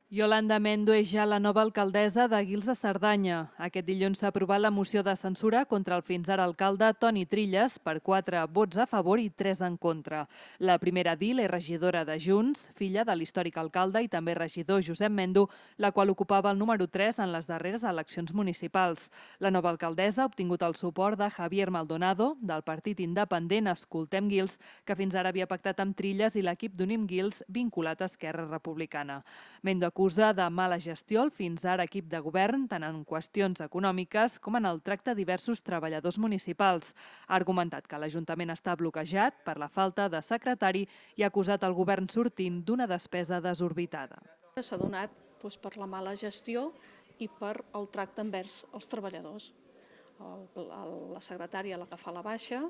Yolanda Mendo és ja la nova alcaldessa de Guils de Cerdanya. Aquest dilluns s'ha aprovat la moció de censura contra el fins ara alcalde Toni Trilles per 4 vots a favor i 3 en contra. La primera edil és regidora de Junts, filla de l'històric alcalde i també regidor Josep Mendo, la qual ocupava el número 3 en les darreres eleccions municipals. La nova alcaldessa ha obtingut el suport de Javier Maldonado, del partit independent Escoltem Guils, que fins ara havia pactat amb Trilles i l'equip d'Unim Guils vinculat a Esquerra Republicana. Mendo acusa de mala gestió el fins ara equip de govern, tant en qüestions econòmiques com en el tracte a diversos treballadors municipals. Ha argumentat que l'Ajuntament està bloquejat per la falta de secretari i ha acusat el govern sortint d'una despesa desorbitada. S'ha donat per la mala gestió i per el tracte envers els treballadors. La secretària la que fa la baixa,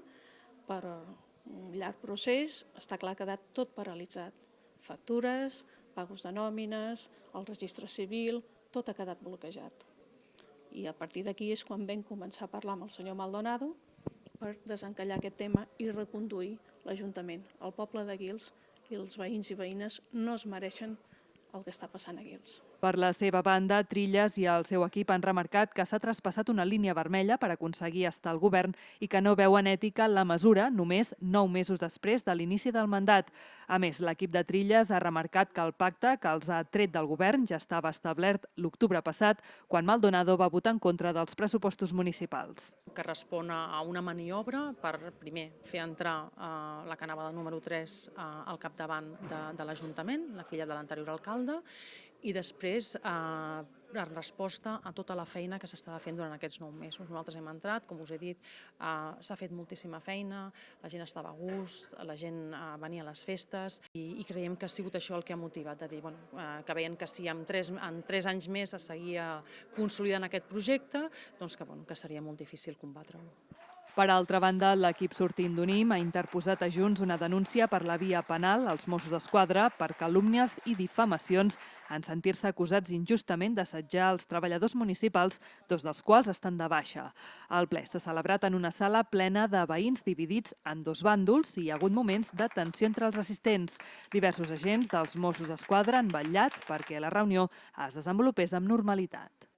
per un llarg procés, està clar que ha quedat tot paralitzat. Factures, pagos de nòmines, el registre civil, tot ha quedat bloquejat. I a partir d'aquí és quan vam començar a parlar amb el senyor Maldonado per desencallar aquest tema i reconduir l'Ajuntament. El poble de Guils i els veïns i veïnes no es mereixen el que està passant a Guils. Per la seva banda, Trilles i el seu equip han remarcat que s'ha traspassat una línia vermella per aconseguir estar al govern i que no veuen ètica la mesura només 9 mesos després de l'inici del mandat. A més, l'equip de Trilles ha remarcat que el pacte que els ha tret del govern ja estava establert l'octubre passat, quan Maldonado va votar en contra dels pressupostos municipals. Que respon a una maniobra per, primer, fer entrar la que anava de número 3 al capdavant de l'Ajuntament, la filla de l'anterior alcalde, i després la resposta a tota la feina que s'estava fent durant aquests 9 mesos. Nosaltres hem entrat, com us he dit, s'ha fet moltíssima feina, la gent estava a gust, la gent venia a les festes i creiem que ha sigut això el que ha motivat, de dir que veien que si en 3 anys més es seguia consolidant aquest projecte, doncs que seria molt difícil combatre-ho. Per altra banda, l'equip sortint d'Unim ha interposat a Junts una denúncia per la via penal als Mossos d'Esquadra per calúmnies i difamacions en sentir-se acusats injustament d'assetjar els treballadors municipals, 2 dels quals estan de baixa. El ple s'ha celebrat en una sala plena de veïns dividits en 2 bàndols i hi ha hagut moments de tensió entre els assistents. Diversos agents dels Mossos d'Esquadra han vetllat perquè la reunió es desenvolupés amb normalitat.